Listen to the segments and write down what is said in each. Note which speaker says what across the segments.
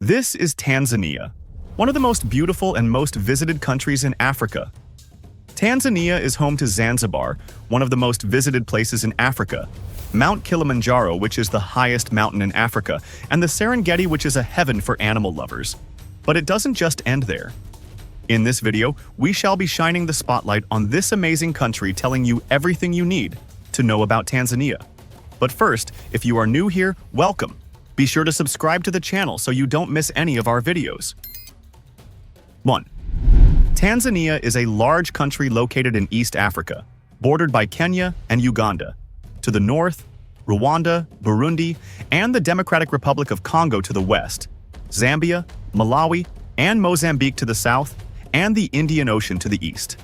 Speaker 1: This is Tanzania, one of the most beautiful and most visited countries in Africa. Tanzania is home to Zanzibar, one of the most visited places in Africa, Mount Kilimanjaro, which is the highest mountain in Africa, and the Serengeti, which is a heaven for animal lovers. But it doesn't just end there. In this video, we shall be shining the spotlight on this amazing country, telling you everything you need to know about Tanzania. But first, if you are new here, welcome. Be sure to subscribe to the channel so you don't miss any of our videos. 1. Tanzania is a large country located in East Africa, bordered by Kenya and Uganda. To the north, Rwanda, Burundi, and the Democratic Republic of Congo to the west, Zambia, Malawi, and Mozambique to the south, and the Indian Ocean to the east.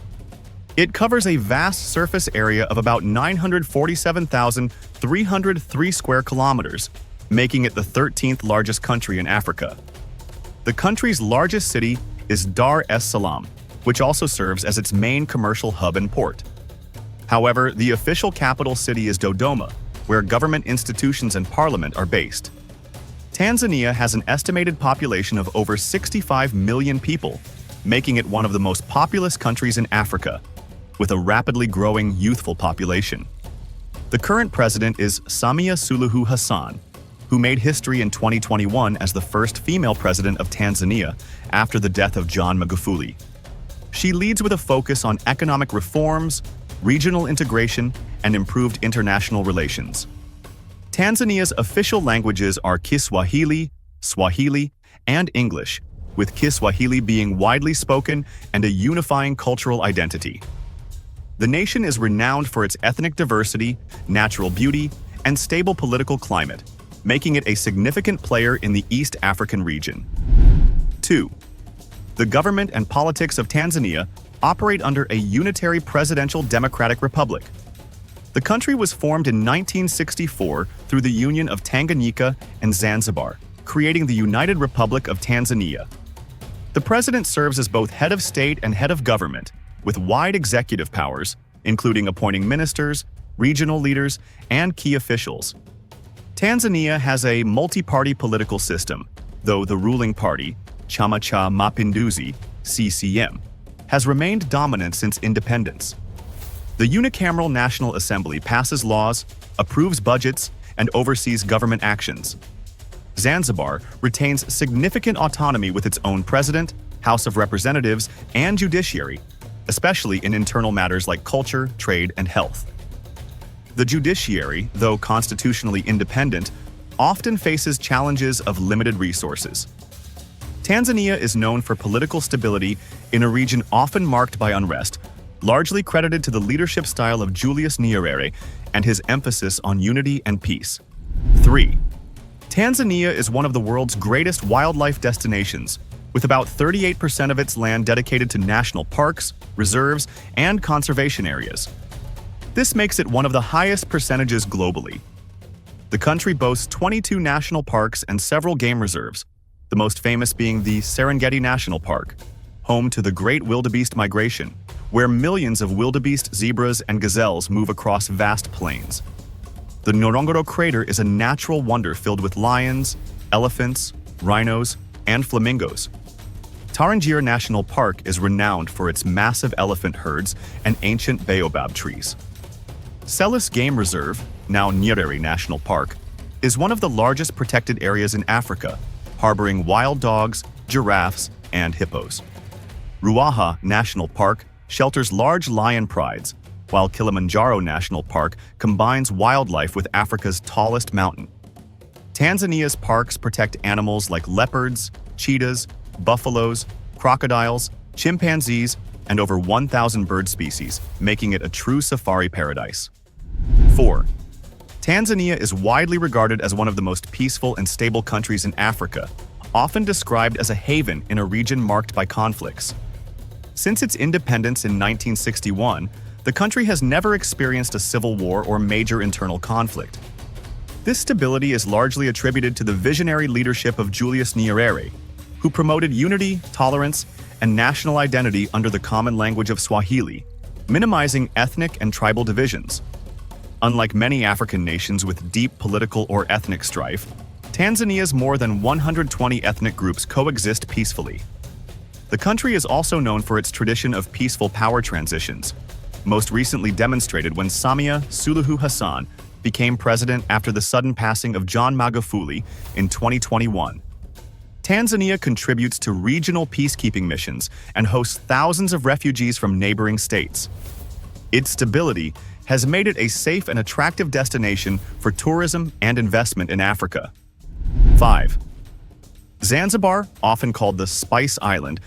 Speaker 1: It covers a vast surface area of about 947,303 square kilometers, making it the 13th largest country in Africa. The country's largest city is Dar es Salaam, which also serves as its main commercial hub and port. However, the official capital city is Dodoma, where government institutions and parliament are based. Tanzania has an estimated population of over 65 million people, making it one of the most populous countries in Africa, with a rapidly growing youthful population. The current president is Samia Suluhu Hassan, who made history in 2021 as the first female president of Tanzania after the death of John Magufuli. She leads with a focus on economic reforms, regional integration, and improved international relations. Tanzania's official languages are Kiswahili, Swahili, and English, with Kiswahili being widely spoken and a unifying cultural identity. The nation is renowned for its ethnic diversity, natural beauty, and stable political climate, making it a significant player in the East African region. 2. The government and politics of Tanzania operate under a unitary presidential democratic republic. The country was formed in 1964 through the union of Tanganyika and Zanzibar, creating the United Republic of Tanzania. The president serves as both head of state and head of government, with wide executive powers, including appointing ministers, regional leaders, and key officials. Tanzania has a multi-party political system, though the ruling party, Chama cha Mapinduzi (CCM), has remained dominant since independence. The unicameral National Assembly passes laws, approves budgets, and oversees government actions. Zanzibar retains significant autonomy with its own president, House of Representatives, and judiciary, especially in internal matters like culture, trade, and health. The judiciary, though constitutionally independent, often faces challenges of limited resources. Tanzania is known for political stability in a region often marked by unrest, largely credited to the leadership style of Julius Nyerere and his emphasis on unity and peace. 3. Tanzania is one of the world's greatest wildlife destinations, with about 38% of its land dedicated to national parks, reserves, and conservation areas. This makes it one of the highest percentages globally. The country boasts 22 national parks and several game reserves, the most famous being the Serengeti National Park, home to the great wildebeest migration, where millions of wildebeest, zebras, and gazelles move across vast plains. The Ngorongoro crater is a natural wonder filled with lions, elephants, rhinos, and flamingos. Tarangire National Park is renowned for its massive elephant herds and ancient Baobab trees. Selous Game Reserve, now Nyerere National Park, is one of the largest protected areas in Africa, harboring wild dogs, giraffes, and hippos. Ruaha National Park shelters large lion prides, while Kilimanjaro National Park combines wildlife with Africa's tallest mountain. Tanzania's parks protect animals like leopards, cheetahs, buffaloes, crocodiles, chimpanzees, and over 1,000 bird species, making it a true safari paradise. 4. Tanzania is widely regarded as one of the most peaceful and stable countries in Africa, often described as a haven in a region marked by conflicts. Since its independence in 1961, the country has never experienced a civil war or major internal conflict. This stability is largely attributed to the visionary leadership of Julius Nyerere, who promoted unity, tolerance, and national identity under the common language of Swahili, minimizing ethnic and tribal divisions. Unlike many African nations with deep political or ethnic strife, Tanzania's more than 120 ethnic groups coexist peacefully. The country is also known for its tradition of peaceful power transitions, most recently demonstrated when Samia Suluhu Hassan became president after the sudden passing of John Magufuli in 2021. Tanzania contributes to regional peacekeeping missions and hosts thousands of refugees from neighboring states. Its stability has made it a safe and attractive destination for tourism and investment in Africa. 5. Zanzibar, often called the Spice Island,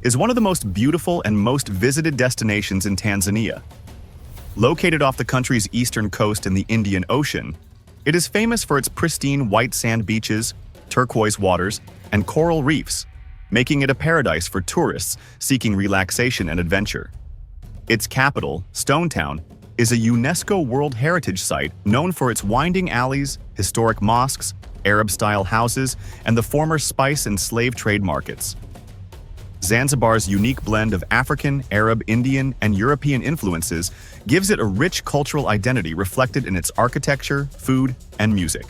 Speaker 1: is one of the most beautiful and most visited destinations in Tanzania. Located off the country's eastern coast in the Indian Ocean, it is famous for its pristine white sand beaches, turquoise waters, and coral reefs, making it a paradise for tourists seeking relaxation and adventure. Its capital, Stone Town, is a UNESCO World Heritage Site known for its winding alleys, historic mosques, Arab-style houses, and the former spice and slave trade markets. Zanzibar's unique blend of African, Arab, Indian, and European influences gives it a rich cultural identity reflected in its architecture, food, and music.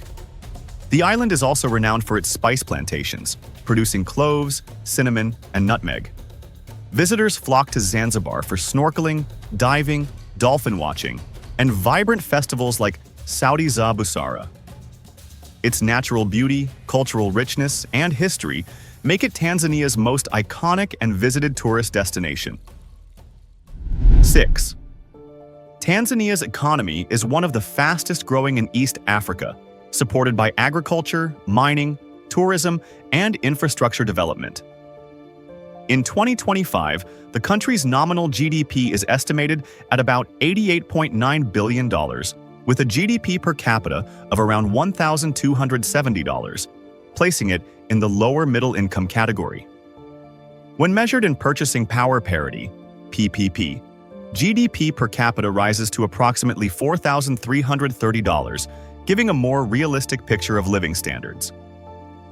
Speaker 1: The island is also renowned for its spice plantations, producing cloves, cinnamon, and nutmeg. Visitors flock to Zanzibar for snorkeling, diving, dolphin watching, and vibrant festivals like Saudi Za Busara. Its natural beauty, cultural richness, and history make it Tanzania's most iconic and visited tourist destination. 6. Tanzania's economy is one of the fastest growing in East Africa, supported by agriculture, mining, tourism, and infrastructure development. In 2025, the country's nominal GDP is estimated at about $88.9 billion, with a GDP per capita of around $1,270, placing it in the lower middle income category. When measured in purchasing power parity, PPP, GDP per capita rises to approximately $4,330, giving a more realistic picture of living standards.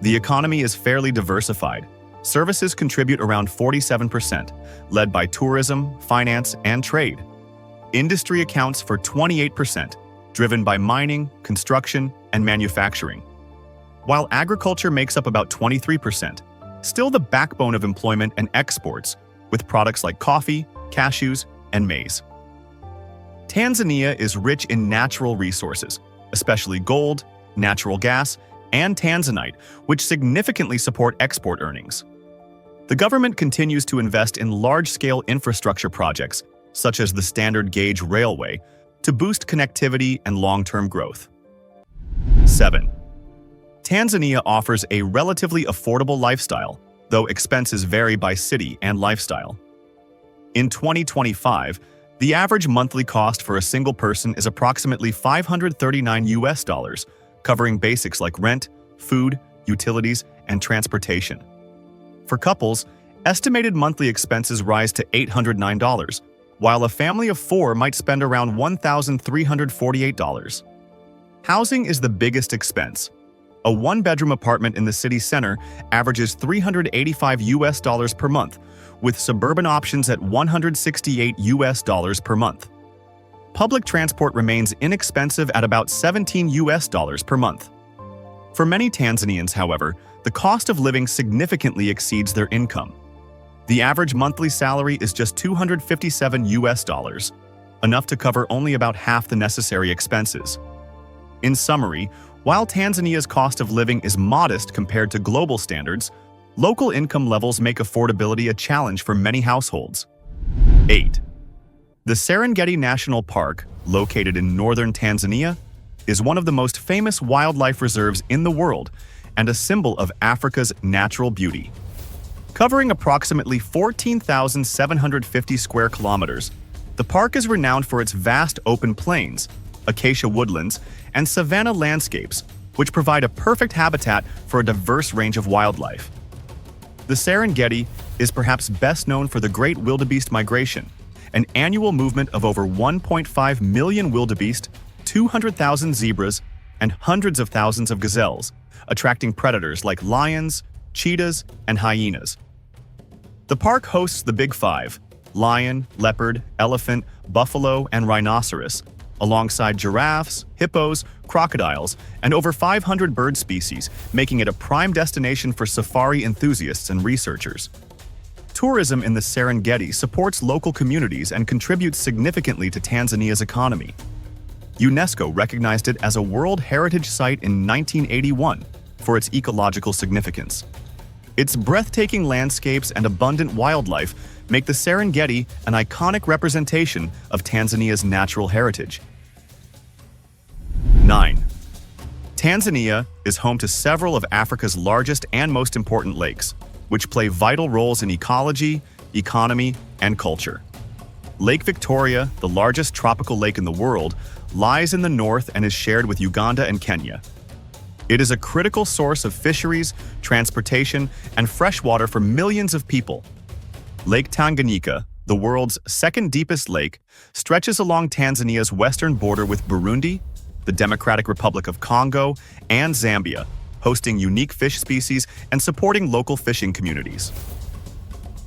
Speaker 1: The economy is fairly diversified. Services contribute around 47%, led by tourism, finance, and trade. Industry accounts for 28%, driven by mining, construction, and manufacturing. While agriculture makes up about 23%, still the backbone of employment and exports, with products like coffee, cashews, and maize. Tanzania is rich in natural resources, especially gold, natural gas, and tanzanite, which significantly support export earnings. The government continues to invest in large-scale infrastructure projects, such as the standard gauge railway, to boost connectivity and long-term growth. 7. Tanzania offers a relatively affordable lifestyle, though expenses vary by city and lifestyle. In 2025, the average monthly cost for a single person is approximately $539, covering basics like rent, food, utilities, and transportation. For couples, estimated monthly expenses rise to $809, while a family of 4 might spend around $1,348. Housing is the biggest expense. A one-bedroom apartment in the city center averages $385 per month, with suburban options at $168 per month. Public transport remains inexpensive at about $17 per month. For many Tanzanians, however, the cost of living significantly exceeds their income. The average monthly salary is just $257, enough to cover only about half the necessary expenses. In summary, while Tanzania's cost of living is modest compared to global standards, local income levels make affordability a challenge for many households. 8. The Serengeti National Park, located in northern Tanzania, is one of the most famous wildlife reserves in the world and a symbol of Africa's natural beauty. Covering approximately 14,750 square kilometers, the park is renowned for its vast open plains, acacia woodlands, and savanna landscapes, which provide a perfect habitat for a diverse range of wildlife. The Serengeti is perhaps best known for the Great Wildebeest Migration, an annual movement of over 1.5 million wildebeest, 200,000 zebras, and hundreds of thousands of gazelles, attracting predators like lions, cheetahs, and hyenas. The park hosts the Big Five: lion, leopard, elephant, buffalo, and rhinoceros, alongside giraffes, hippos, crocodiles, and over 500 bird species, making it a prime destination for safari enthusiasts and researchers. Tourism in the Serengeti supports local communities and contributes significantly to Tanzania's economy. UNESCO recognized it as a World Heritage Site in 1981 for its ecological significance. Its breathtaking landscapes and abundant wildlife make the Serengeti an iconic representation of Tanzania's natural heritage. 9. Tanzania is home to several of Africa's largest and most important lakes, which play vital roles in ecology, economy, and culture. Lake Victoria, the largest tropical lake in the world, lies in the north and is shared with Uganda and Kenya. It is a critical source of fisheries, transportation, and fresh water for millions of people. Lake Tanganyika, the world's second deepest lake, stretches along Tanzania's western border with Burundi, the Democratic Republic of Congo, and Zambia, hosting unique fish species and supporting local fishing communities.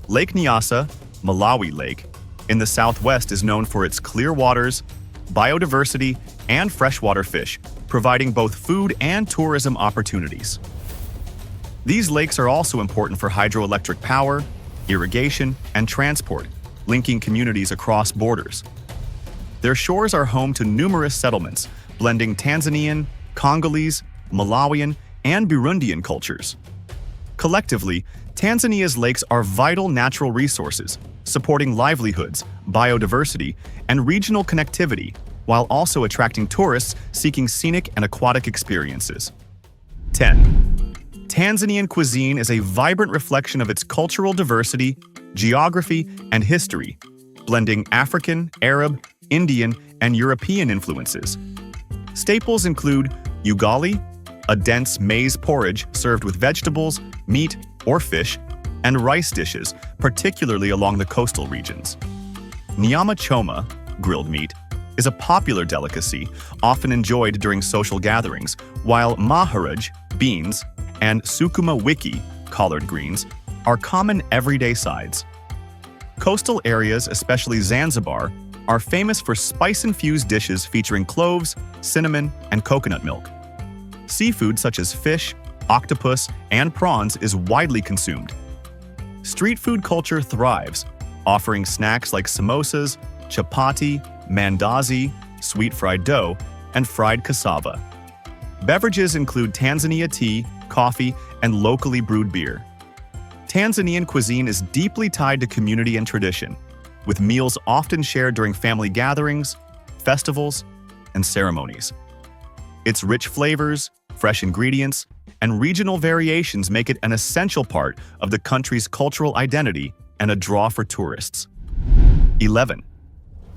Speaker 1: Lake Nyasa, Malawi Lake, in the southwest is known for its clear waters, biodiversity, and freshwater fish, providing both food and tourism opportunities. These lakes are also important for hydroelectric power, irrigation, and transport, linking communities across borders. Their shores are home to numerous settlements, blending Tanzanian, Congolese, Malawian, and Burundian cultures. Collectively, Tanzania's lakes are vital natural resources, supporting livelihoods, biodiversity, and regional connectivity, while also attracting tourists seeking scenic and aquatic experiences. 10. Tanzanian cuisine is a vibrant reflection of its cultural diversity, geography, and history, blending African, Arab, Indian, and European influences. Staples include ugali, a dense maize porridge served with vegetables, meat, or fish, and rice dishes, particularly along the coastal regions. Nyama choma, grilled meat, is a popular delicacy, often enjoyed during social gatherings, while maharaj, beans, and sukuma wiki, collard greens, are common everyday sides. Coastal areas, especially Zanzibar, are famous for spice-infused dishes featuring cloves, cinnamon, and coconut milk. Seafood such as fish, octopus, and prawns is widely consumed. Street food culture thrives, offering snacks like samosas, chapati, mandazi, sweet fried dough, and fried cassava. Beverages include Tanzania tea, coffee, and locally brewed beer. Tanzanian cuisine is deeply tied to community and tradition, with meals often shared during family gatherings, festivals, and ceremonies. Its rich flavors, fresh ingredients, and regional variations make it an essential part of the country's cultural identity and a draw for tourists. 11.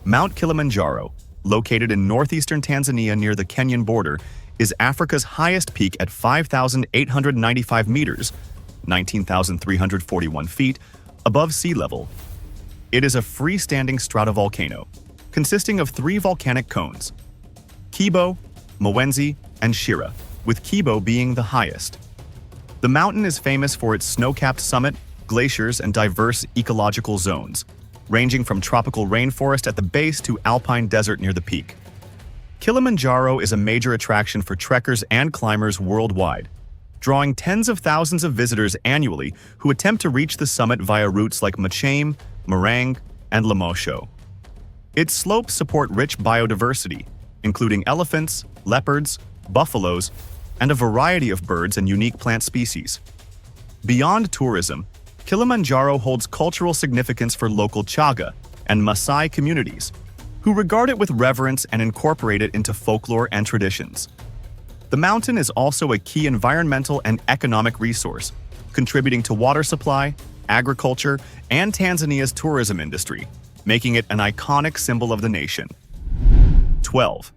Speaker 1: Mount Kilimanjaro, located in northeastern Tanzania near the Kenyan border, is Africa's highest peak at 5,895 meters, 19,341 feet, above sea level. It is a freestanding stratovolcano, consisting of 3 volcanic cones: Kibo, Mwenzi, and Shira, with Kibo being the highest. The mountain is famous for its snow-capped summit, glaciers, and diverse ecological zones, ranging from tropical rainforest at the base to alpine desert near the peak. Kilimanjaro is a major attraction for trekkers and climbers worldwide, drawing tens of thousands of visitors annually who attempt to reach the summit via routes like Machame, Marang, and Lemosho. Its slopes support rich biodiversity, including elephants, leopards, buffaloes, and a variety of birds and unique plant species. Beyond tourism, Kilimanjaro holds cultural significance for local Chaga and Maasai communities, who regard it with reverence and incorporate it into folklore and traditions. The mountain is also a key environmental and economic resource, contributing to water supply, agriculture, and Tanzania's tourism industry, making it an iconic symbol of the nation. 12.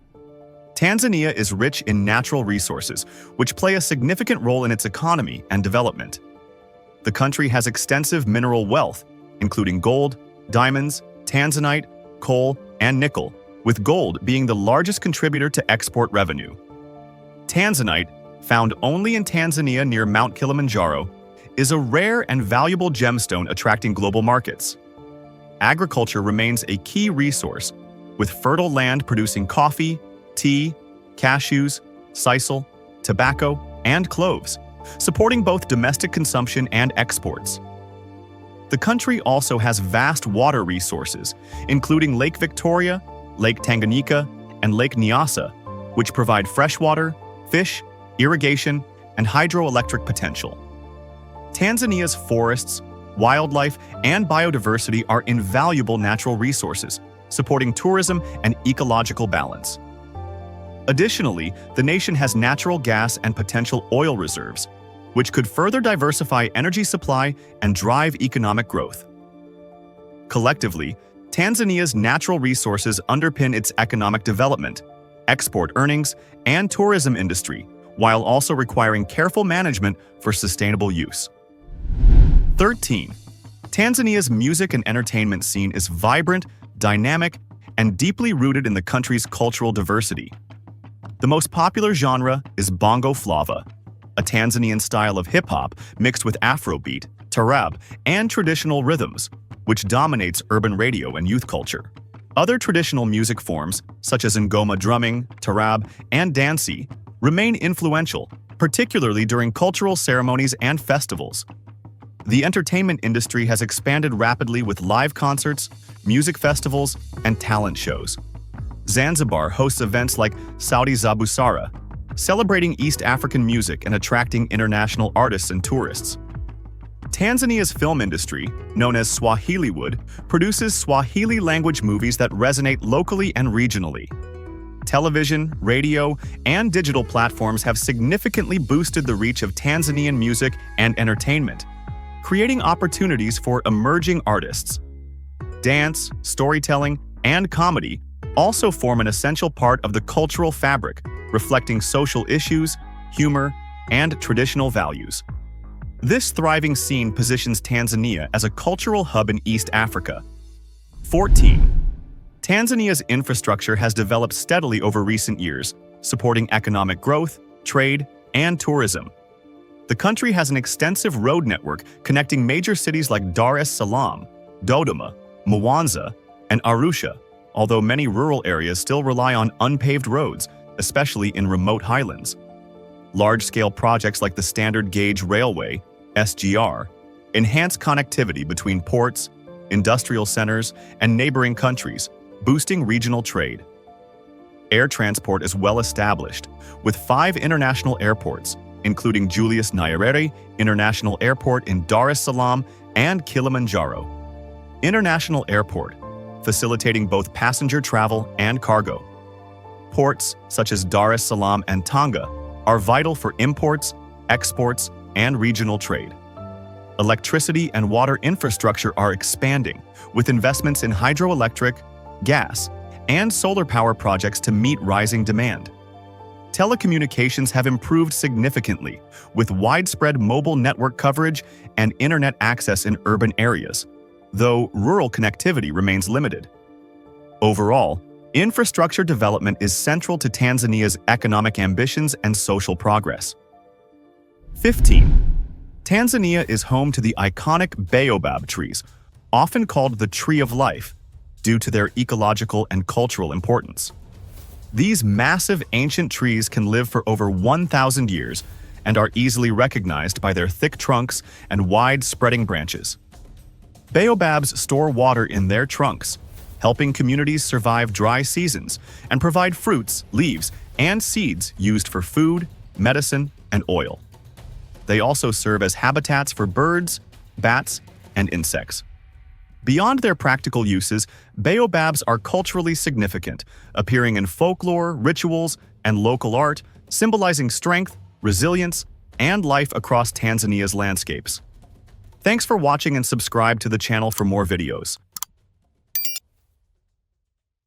Speaker 1: Tanzania is rich in natural resources, which play a significant role in its economy and development. The country has extensive mineral wealth, including gold, diamonds, tanzanite, coal, and nickel, with gold being the largest contributor to export revenue. Tanzanite, found only in Tanzania near Mount Kilimanjaro, is a rare and valuable gemstone attracting global markets. Agriculture remains a key resource, with fertile land producing coffee, tea, cashews, sisal, tobacco, and cloves, supporting both domestic consumption and exports. The country also has vast water resources, including Lake Victoria, Lake Tanganyika, and Lake Nyasa, which provide freshwater, fish, irrigation, and hydroelectric potential. Tanzania's forests, wildlife, and biodiversity are invaluable natural resources, supporting tourism and ecological balance. Additionally, the nation has natural gas and potential oil reserves, which could further diversify energy supply and drive economic growth. Collectively, Tanzania's natural resources underpin its economic development, export earnings, and tourism industry, while also requiring careful management for sustainable use. 13. Tanzania's music and entertainment scene is vibrant, dynamic, and deeply rooted in the country's cultural diversity. The most popular genre is bongo flava, a Tanzanian style of hip-hop mixed with Afrobeat, tarab, and traditional rhythms, which dominates urban radio and youth culture. Other traditional music forms, such as ngoma drumming, tarab, and dansi, remain influential, particularly during cultural ceremonies and festivals. The entertainment industry has expanded rapidly with live concerts, music festivals, and talent shows. Zanzibar hosts events like Saudi Zabusara, celebrating East African music and attracting international artists and tourists. Tanzania's film industry, known as Swahiliwood, produces Swahili language movies that resonate locally and regionally. Television, radio, and digital platforms have significantly boosted the reach of Tanzanian music and entertainment, creating opportunities for emerging artists. Dance, storytelling, and comedy also form an essential part of the cultural fabric, reflecting social issues, humor, and traditional values. This thriving scene positions Tanzania as a cultural hub in East Africa. 14. Tanzania's infrastructure has developed steadily over recent years, supporting economic growth, trade, and tourism. The country has an extensive road network connecting major cities like Dar es Salaam, Dodoma, Mwanza, and Arusha, although many rural areas still rely on unpaved roads, especially in remote highlands. Large-scale projects like the Standard Gauge Railway, SGR, enhance connectivity between ports, industrial centers, and neighboring countries, boosting regional trade. Air transport is well established, with 5 international airports, including Julius Nyerere International Airport in Dar es Salaam and Kilimanjaro International Airport, facilitating both passenger travel and cargo. Ports, such as Dar es Salaam and Tanga, are vital for imports, exports, and regional trade. Electricity and water infrastructure are expanding, with investments in hydroelectric, gas, and solar power projects to meet rising demand. Telecommunications have improved significantly, with widespread mobile network coverage and internet access in urban areas, though rural connectivity remains limited. Overall, infrastructure development is central to Tanzania's economic ambitions and social progress. 15. Tanzania is home to the iconic Baobab trees, often called the Tree of Life, due to their ecological and cultural importance. These massive ancient trees can live for over 1,000 years and are easily recognized by their thick trunks and wide-spreading branches. Baobabs store water in their trunks, helping communities survive dry seasons and provide fruits, leaves, and seeds used for food, medicine, and oil. They also serve as habitats for birds, bats, and insects. Beyond their practical uses, baobabs are culturally significant, appearing in folklore, rituals, and local art, symbolizing strength, resilience, and life across Tanzania's landscapes. Thanks for watching and subscribe to the channel for more videos.